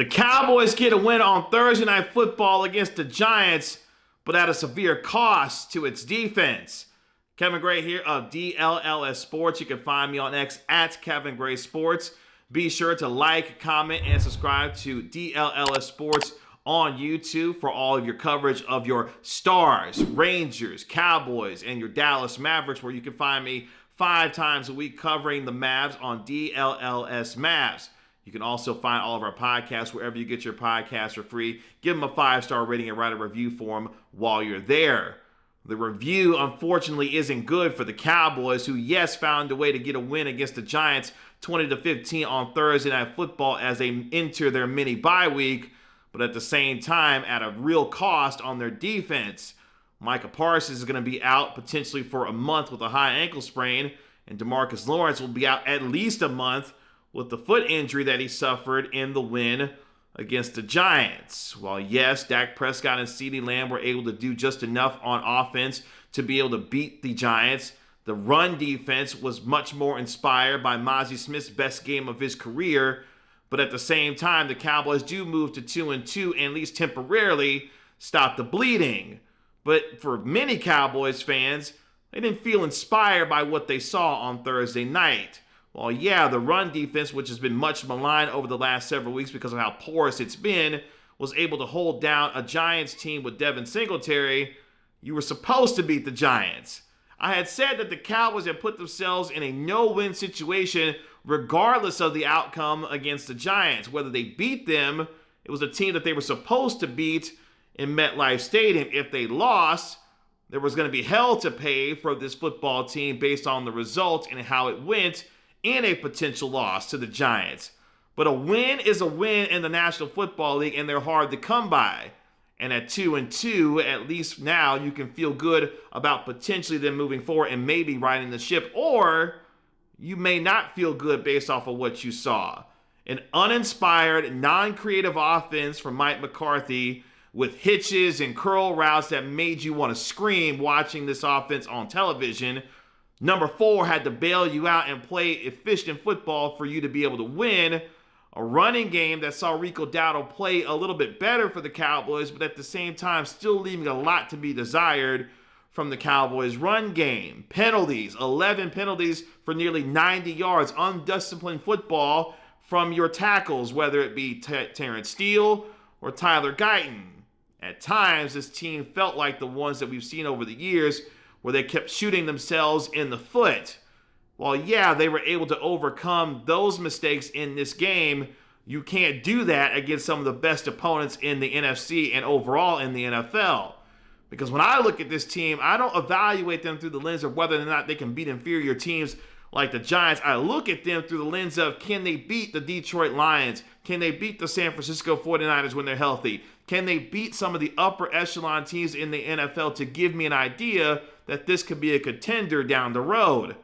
The Cowboys get a win on Thursday Night Football against the Giants, but at a severe cost to its defense. Kevin Gray here of DLLS Sports. You can find me on X at Kevin Gray Sports. Be sure to like, comment, and subscribe to DLLS Sports on YouTube for all of your coverage of your Stars, Rangers, Cowboys, and your Dallas Mavericks, where you can find me 5 times a week covering the Mavs on DLLS Mavs. You can also find all of our podcasts wherever you get your podcasts for free. Give them a 5-star rating and write a review for them while you're there. The review, unfortunately, isn't good for the Cowboys, who, yes, found a way to get a win against the Giants 20-15 on Thursday Night Football as they enter their mini bye week, but at the same time, at a real cost on their defense. Micah Parsons is going to be out potentially for a month with a high ankle sprain, and DeMarcus Lawrence will be out at least a month with the foot injury that he suffered in the win against the Giants. While yes, Dak Prescott and CeeDee Lamb were able to do just enough on offense to be able to beat the Giants, the run defense was much more inspired by Mozzie Smith's best game of his career. But at the same time, the Cowboys do move to 2-2 and at least temporarily stop the bleeding. But for many Cowboys fans, they didn't feel inspired by what they saw on Thursday night. Well, yeah, the run defense, which has been much maligned over the last several weeks because of how porous it's been, was able to hold down a Giants team with Devin Singletary. You were supposed to beat the Giants. I had said that the Cowboys had put themselves in a no-win situation regardless of the outcome against the Giants. Whether they beat them, it was a team that they were supposed to beat in MetLife Stadium. If they lost, there was going to be hell to pay for this football team based on the result and how it went in a potential loss to the Giants. But a win is a win in the National Football League, and they're hard to come by. And at 2-2, at least now you can feel good about potentially them moving forward and maybe riding the ship. Or you may not feel good based off of what you saw. An uninspired, non-creative offense from Mike McCarthy with hitches and curl routes that made you want to scream watching this offense on television. Number 4 had to bail you out and play efficient football for you to be able to win. A running game that saw Rico Dowdle play a little bit better for the Cowboys, but at the same time still leaving a lot to be desired from the Cowboys' run game. Penalties, 11 penalties for nearly 90 yards. Undisciplined football from your tackles, whether it be Terrence Steele or Tyler Guyton. At times, this team felt like the ones that we've seen over the years where they kept shooting themselves in the foot. While, yeah, they were able to overcome those mistakes in this game, you can't do that against some of the best opponents in the NFC and overall in the NFL. Because when I look at this team, I don't evaluate them through the lens of whether or not they can beat inferior teams like the Giants. I look at them through the lens of, can they beat the Detroit Lions? Can they beat the San Francisco 49ers when they're healthy? Can they beat some of the upper echelon teams in the NFL to give me an idea that this could be a contender down the road?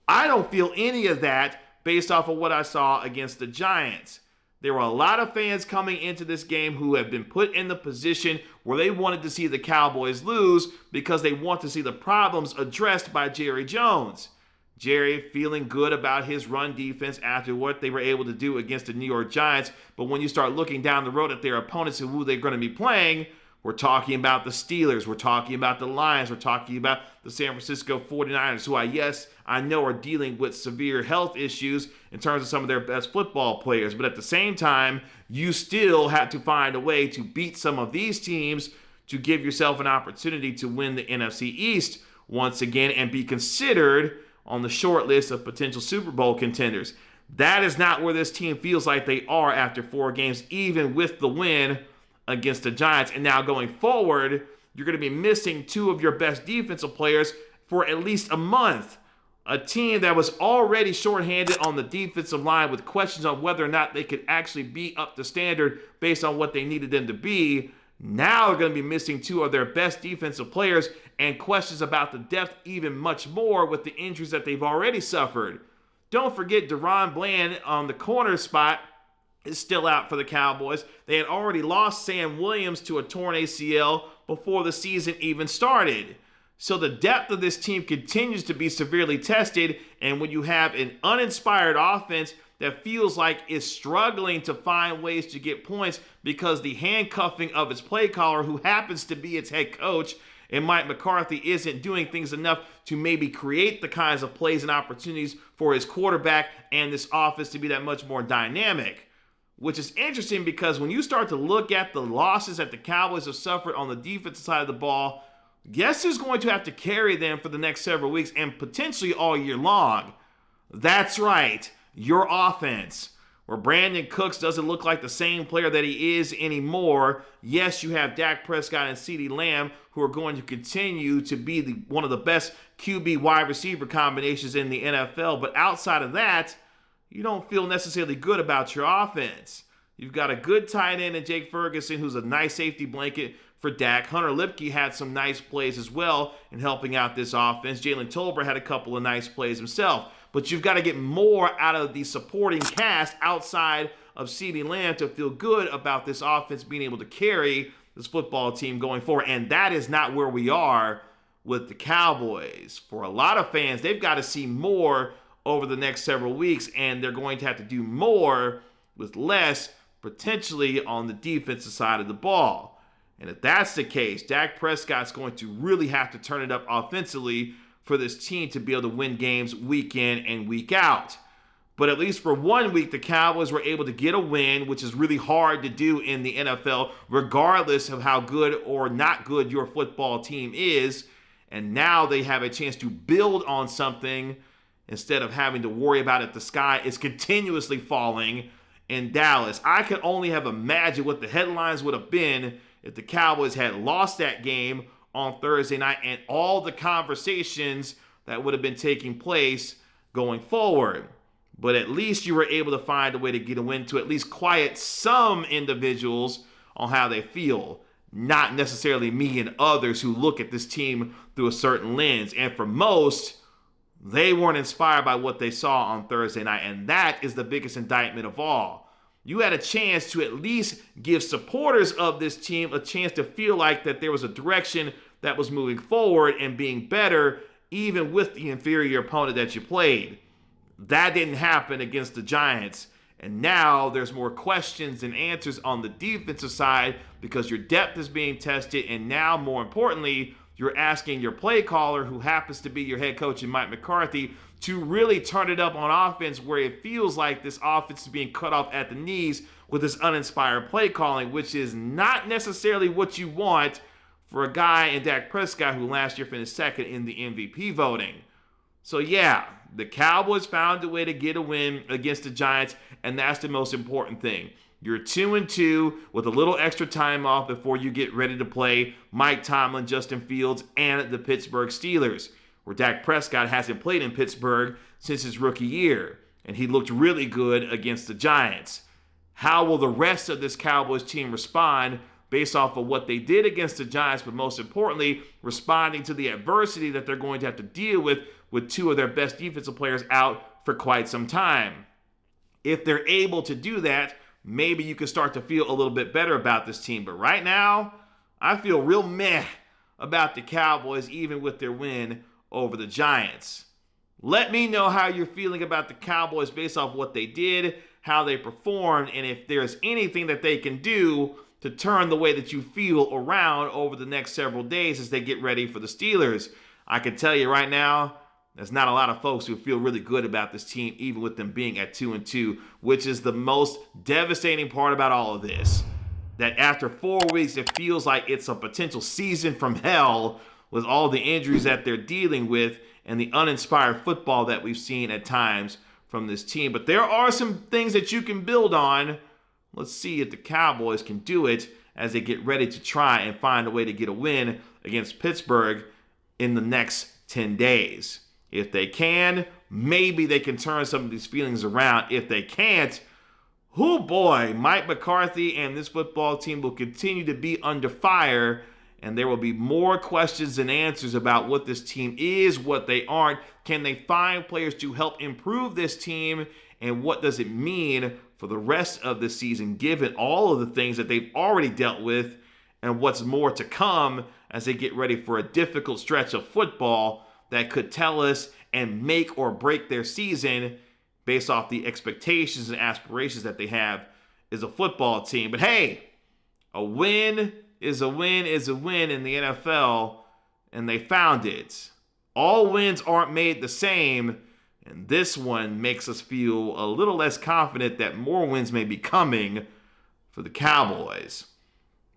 I don't feel any of that based off of what I saw against the Giants. There were a lot of fans coming into this game who have been put in the position where they wanted to see the Cowboys lose because they want to see the problems addressed by Jerry Jones. Jerry feeling good about his run defense after what they were able to do against the New York Giants. But when you start looking down the road at their opponents and who they're going to be playing, we're talking about the Steelers, we're talking about the Lions, we're talking about the San Francisco 49ers, who I know are dealing with severe health issues in terms of some of their best football players. But at the same time, you still have to find a way to beat some of these teams to give yourself an opportunity to win the NFC East once again and be considered on the short list of potential Super Bowl contenders. That is not where this team feels like they are after 4 games, even with the win against the Giants. And now going forward, you're going to be missing 2 of your best defensive players for at least a month. A team that was already shorthanded on the defensive line with questions on whether or not they could actually be up to standard based on what they needed them to be. Now they're going to be missing 2 of their best defensive players and questions about the depth even much more with the injuries that they've already suffered. Don't forget Deron Bland on the corner spot is still out for the Cowboys. They had already lost Sam Williams to a torn ACL before the season even started. So the depth of this team continues to be severely tested, and when you have an uninspired offense that feels like is struggling to find ways to get points because the handcuffing of its play caller, who happens to be its head coach, and Mike McCarthy, isn't doing things enough to maybe create the kinds of plays and opportunities for his quarterback and this offense to be that much more dynamic. Which is interesting because when you start to look at the losses that the Cowboys have suffered on the defensive side of the ball, guess who's going to have to carry them for the next several weeks and potentially all year long? That's right, your offense. Where Brandon Cooks doesn't look like the same player that he is anymore. Yes, you have Dak Prescott and CeeDee Lamb, who are going to continue to be one of the best QB wide receiver combinations in the NFL. But outside of that, you don't feel necessarily good about your offense. You've got a good tight end in Jake Ferguson, who's a nice safety blanket for Dak. Hunter Lipke had some nice plays as well in helping out this offense. Jalen Tolbert had a couple of nice plays himself. But you've got to get more out of the supporting cast outside of CeeDee Lamb to feel good about this offense being able to carry this football team going forward. And that is not where we are with the Cowboys. For a lot of fans, they've got to see more over the next several weeks, and they're going to have to do more with less, potentially on the defensive side of the ball. And if that's the case, Dak Prescott's going to really have to turn it up offensively for this team to be able to win games week in and week out. But at least for 1 week, the Cowboys were able to get a win, which is really hard to do in the NFL, regardless of how good or not good your football team is. And now they have a chance to build on something instead of having to worry about if the sky is continuously falling in Dallas. I can only have imagined what the headlines would have been if the Cowboys had lost that game on Thursday night and all the conversations that would have been taking place going forward. But at least you were able to find a way to get a win to at least quiet some individuals on how they feel. Not necessarily me and others who look at this team through a certain lens. And for most, they weren't inspired by what they saw on Thursday night. And that is the biggest indictment of all. You had a chance to at least give supporters of this team a chance to feel like that there was a direction that was moving forward and being better, even with the inferior opponent that you played. That didn't happen against the Giants. And now there's more questions than answers on the defensive side because your depth is being tested. And now, more importantly, you're asking your play caller, who happens to be your head coach in Mike McCarthy, to really turn it up on offense, where it feels like this offense is being cut off at the knees with this uninspired play calling, which is not necessarily what you want for a guy in Dak Prescott who last year finished second in the MVP voting. So yeah, the Cowboys found a way to get a win against the Giants, and that's the most important thing. You're 2-2 with a little extra time off before you get ready to play Mike Tomlin, Justin Fields, and the Pittsburgh Steelers, where Dak Prescott hasn't played in Pittsburgh since his rookie year, and he looked really good against the Giants. How will the rest of this Cowboys team respond based off of what they did against the Giants, but most importantly, responding to the adversity that they're going to have to deal with two of their best defensive players out for quite some time? If they're able to do that, maybe you can start to feel a little bit better about this team. But right now, I feel real meh about the Cowboys, even with their win over the Giants. Let me know how you're feeling about the Cowboys based off what they did, how they performed, and if there's anything that they can do to turn the way that you feel around over the next several days as they get ready for the Steelers. I can tell you right now, there's not a lot of folks who feel really good about this team, even with them being at 2-2, which is the most devastating part about all of this. That after 4 weeks, it feels like it's a potential season from hell with all the injuries that they're dealing with and the uninspired football that we've seen at times from this team. But there are some things that you can build on. Let's see if the Cowboys can do it as they get ready to try and find a way to get a win against Pittsburgh in the next 10 days. If they can, maybe they can turn some of these feelings around. If they can't, oh boy, Mike McCarthy and this football team will continue to be under fire, and there will be more questions than answers about what this team is, what they aren't. Can they find players to help improve this team, and what does it mean for the rest of the season, given all of the things that they've already dealt with and what's more to come as they get ready for a difficult stretch of football that could tell us and make or break their season based off the expectations and aspirations that they have as a football team. But hey, a win is a win is a win in the NFL, and they found it. All wins aren't made the same, and this one makes us feel a little less confident that more wins may be coming for the Cowboys.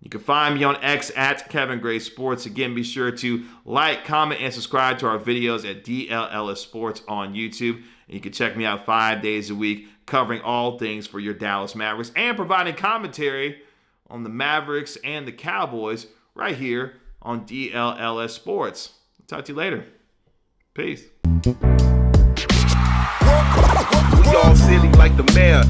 You can find me on X at Kevin Gray Sports. Again, be sure to like, comment, and subscribe to our videos at DLLS Sports on YouTube. And you can check me out 5 days a week, covering all things for your Dallas Mavericks and providing commentary on the Mavericks and the Cowboys right here on DLLS Sports. I'll talk to you later. Peace. We all silly like the mayor.